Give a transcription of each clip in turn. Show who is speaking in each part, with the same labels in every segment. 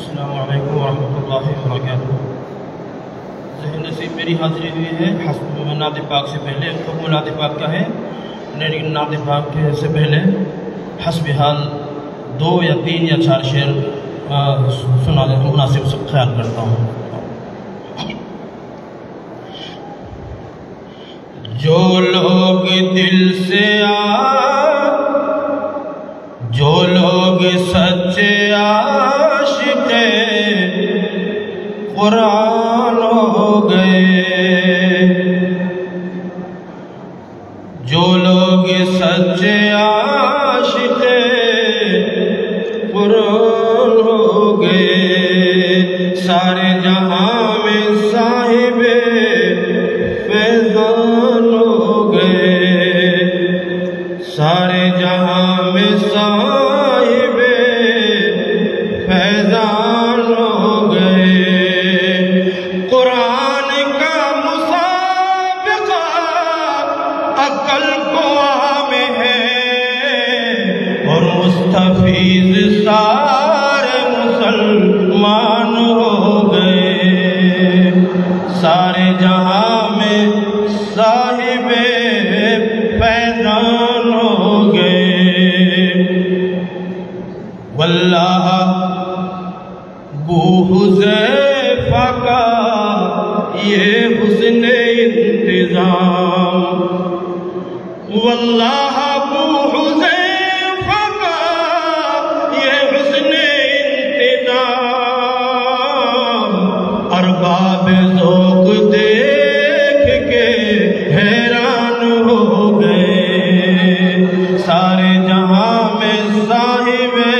Speaker 1: अस्सलामु अलैकुम वरहमतुल्लाहि वबरकातुहू। ज़हन नसीब मेरी हाज़िरी हुई है नात पाक से पहले। हुक्म नात पाक का है, लेकिन नात पाक से पहले हस्ब हाल 2 या 3 या 4 शेर सुना दे, मुनासिब सब ख्याल करता हूँ। जो लोग दिल से जो लोग सच्चे आशिक़े कुरान हो गए, जो लोग सच्चे आशिक़े कुरान हो गए, सारे जहां में साहिबे फैज़ान हो गए, सारे जहां में साहिबे फैज़ान हो गए। कुरान का मुसाबिक़ा अक़ल को आम है और मुस्तफ़ीज़ सारे मुसलमान हो गए, सारे जहां में साहिबे फैज़ान हो गए। वल्लाह बू हुज़ैफ़ा का ये हुस्न इंतज़ाम, वल्लाह बू हुज़ैफ़ा का ये हुस्न इंतज़ाम, अरबाब ज़ौक़ देख के हैरान हो गए, सारे जहां में साहिबे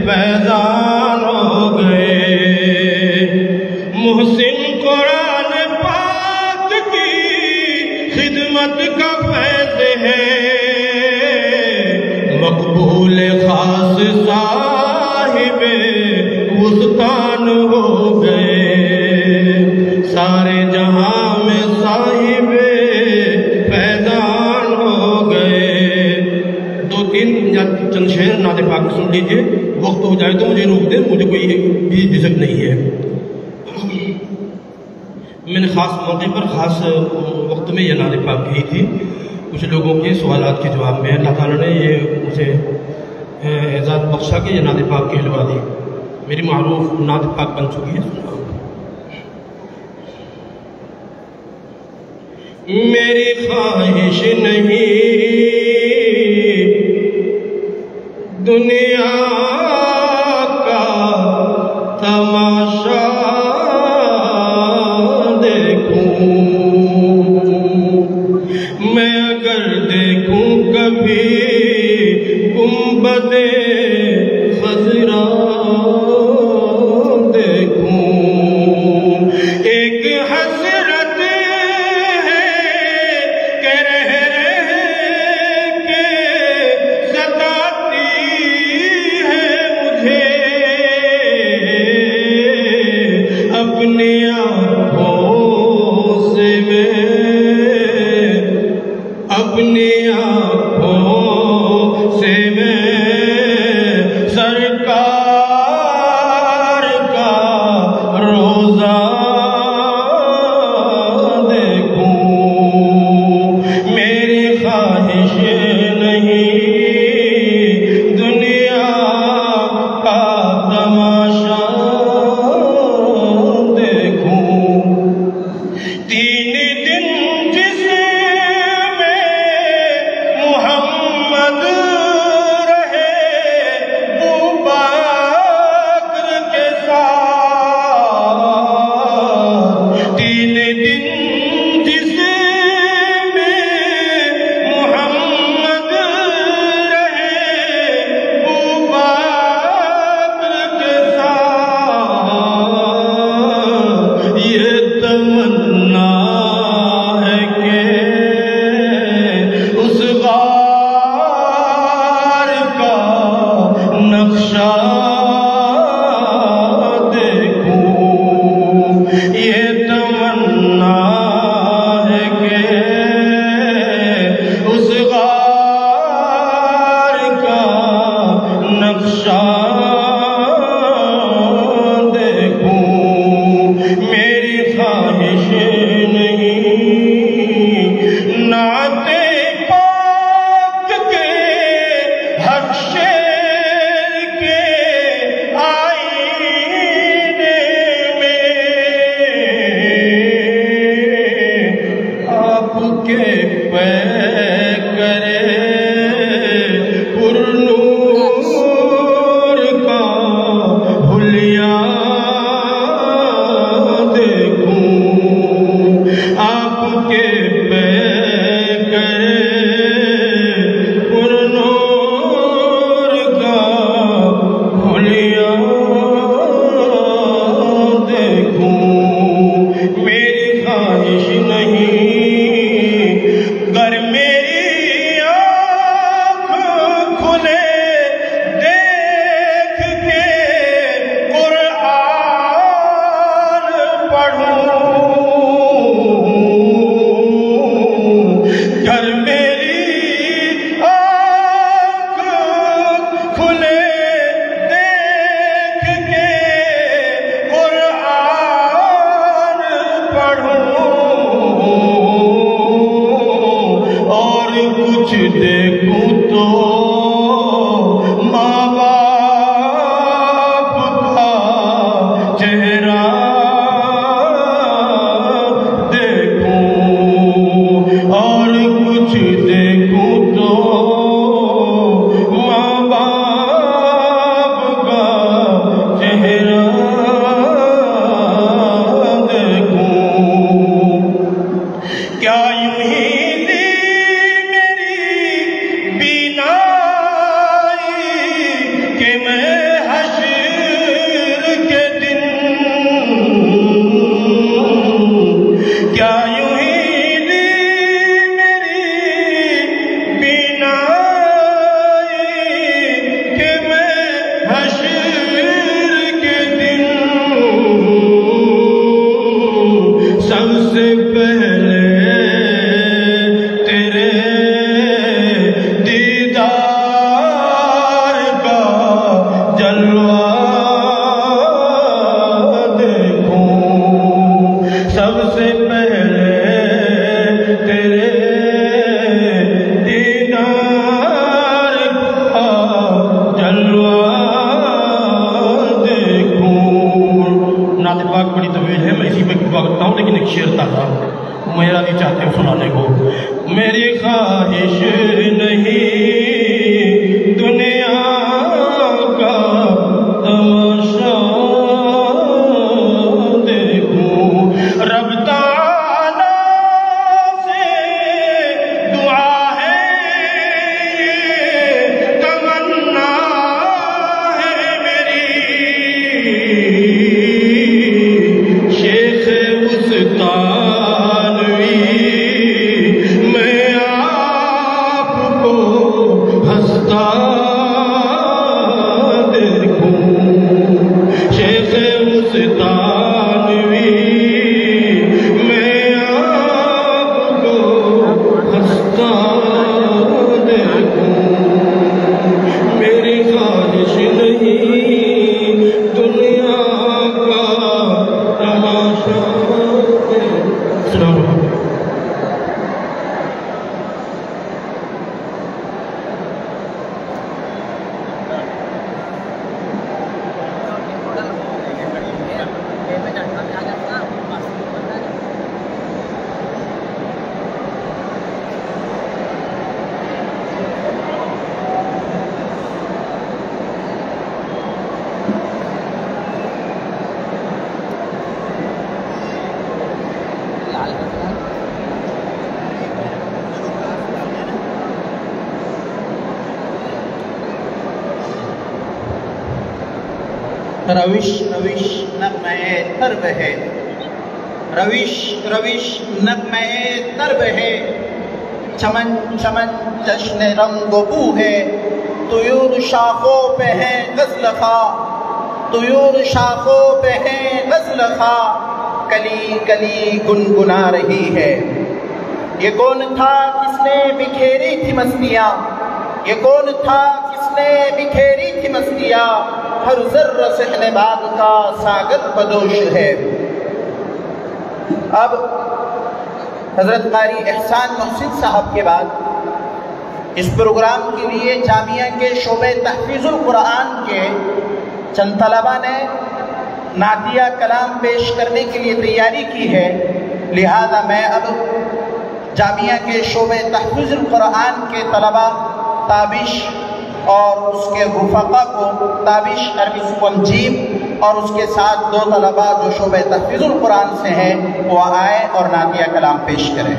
Speaker 1: फैज़ान हो गए। मुहसिन कुरान पाक की खिदमत का फैज़ है, मक़बूल खास साहिबे वुस्तान हो गए, सारे जहां में साहिबे फैज़ान हो गए। 2-3 या चंद शेर नात पाक सुन लीजिए, वक्त हो जाए तो मुझे रोक दे, मुझे कोई भी झिझक नहीं है। मैंने ख़ास मौके पर ख़ास वक्त में यह नात पाक कही थी, कुछ लोगों के सवालात के जवाब में अल्लाह ताला ने ये मुझे एजाज़ बख्शा के ये नात पाक कहलवा दी। मेरी मारूफ नात पाक बन चुकी है। मेरी ख्वाहिश नहीं दुनिया का तमाशा देखूं, मैं अगर देखूं कभी गुंबदे खज़रा देखूं, एक हसरत है कि रह के सताती है मुझे, अपनी आँखों से मैं अपनी आँखों से मैं पुरनूर का हुलिया देखूं, आपके पैकर पुरनूर का हुलिया देखूं। मेरी ख्वाहिश नहीं गर मेरी आँख खुले देख के कुरान पढ़ूं, गर मेरी आँख खुले देख के कुरान पढ़ूं, और कुछ देखूं तो माँ बाप का चेहरा देखूं, और कुछ देखूं तो माँ बाप का चेहरा देखूं। क्या यूं ही दी मेरी बीनाई कि मैं हश्र के दिन, क्या यूं ही दी मेरी बीनाई कि मैं हश्र के दिन सबसे पहले तेरे दीदार का जलवा देखूं, सबसे पहले तेरे दीदार का जलवा देखूं। नात पाक बड़ी तवील है, मैं इसी में वक्त हूँ, लेकिन एक शेर था मेरा भी चाहते हो सुनाने को। मेरी ख्वाहिश नहीं दुनिया का तमाशा देखूं, रब ताला से दुआ है, तमन्ना है मेरी, शेख उस्तानवी मैं आपको हंसता देखूं, शेख उस्तानवी मैं आपको हंसता देखूं। मेरी ख्वाहिश नहीं दुनिया का तमाशा।
Speaker 2: रविश रविश नग़्मे तर्ब है, रविश रविश नग़्मे तर्ब है, चमन चमन जश्न रंग बू है, तुयूर शाखों पे है गज़ल खा, तुयूर शाखों पे है गज़ल खा, कली कली गुनगुना रही है। ये कौन था किसने बिखेरी थी मस्तियाँ, ये कौन था किसने बिखेरी थी मस्तियाँ, हर ज़र्रा सहने बाग का सागर बदोश है। अब हज़रत क़ारी एहसान मोहसिन साहब के बाद इस प्रोग्राम के लिए जामिया के शोबे तहफ़ीज़ुल कुरान के चंद तलबा ने नातिया कलाम पेश करने के लिए तैयारी की है, लिहाजा मैं अब जामिया के शोबे तहफ़ीज़ुल कुरान के तलबा ताबिश और उसके रुफ़क़ा को ताबिश अरबी सुकून जीम और उसके साथ 2 तलबा जो शोबे तहफ़ीज़ुल कुरान से हैं वो आए और नातिया कलाम पेश करें।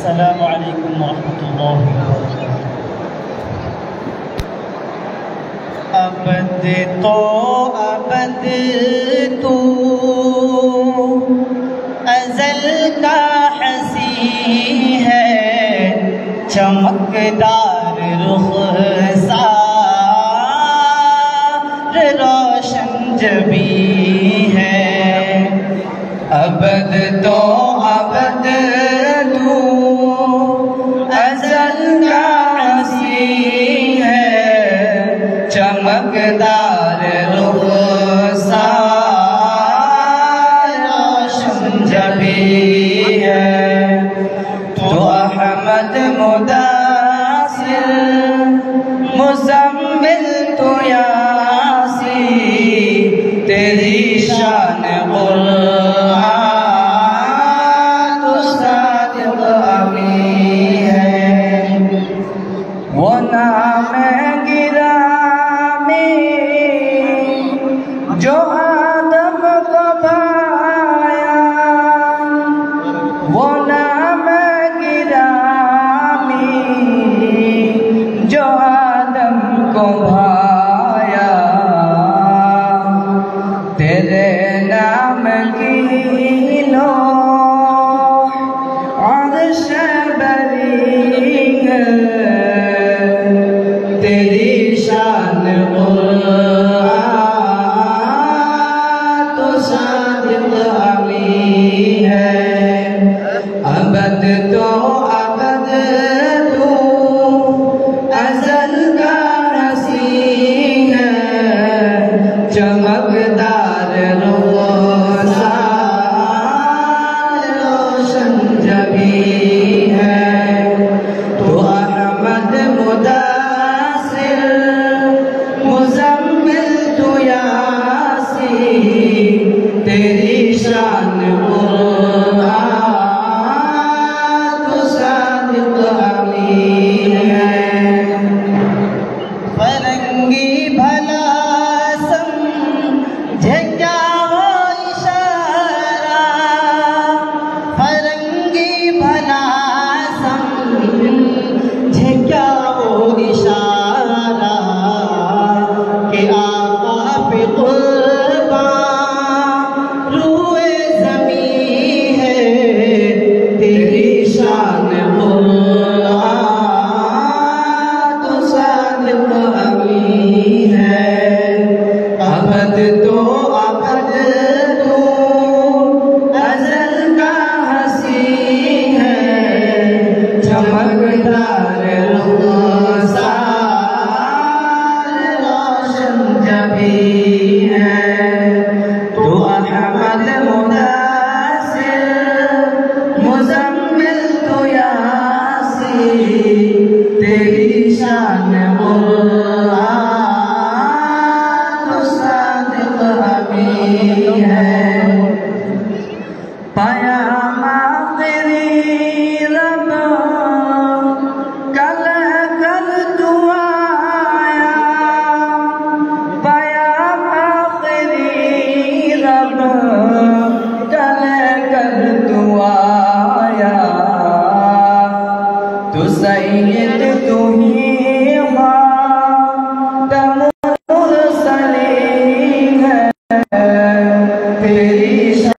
Speaker 3: अस्सलामु अलैकुम वरहमतुल्लाहि वबरकातुहू। अबद तो अबद तू अज़ल का हसी है, चमकदार रुख़सार रोशन जबी है। अबद तो अबद तू अज़ल का हसी है, चमकदार रुख़सार रोशन जबी है। तो अहमद मुदासिर मुज़म्मिल तो यासी, तेरी शान कुरान तो सादिक़ अमीन है। वो नाम गिरामी जो आदम को भाया, वो नाम गिरामी जो आदम को भाया, तेरे नाम की लो अर्श बरी है, तेरी शान कुरान तो सादिक़ अमीन है। अबद तो अबद तू अज़ल का हसी है, चमकदार रुख़सार रोशन जबी है। तो अहमद मुदासिर मुज़म्मिल तो यासी, तेरी शान कुरान तो सादिक़ अमीन है। फरंगी भला समझे क्या हो इशारा, फरंगी भला समझे क्या हो इशारा, कि आका पे कुर्बान रूए ज़मीं है, तेरी शान कुरान तो सादिक़ अमीन है। अबद तो अबद तू अज़ल का हसी है, चमकदार रुख़सार रोशन जबी है। तो अहमद मुदासिर मुज़म्मिल तो यासी, तेरी शान कुरान तो सादिक़ अमीन है। पाया माफ़िरी रब कल कर दुआया, पाया माफ़िरी रब कल कर दुआया, तू सैयद तू ही खातमुल मुरसलीन है, तेरी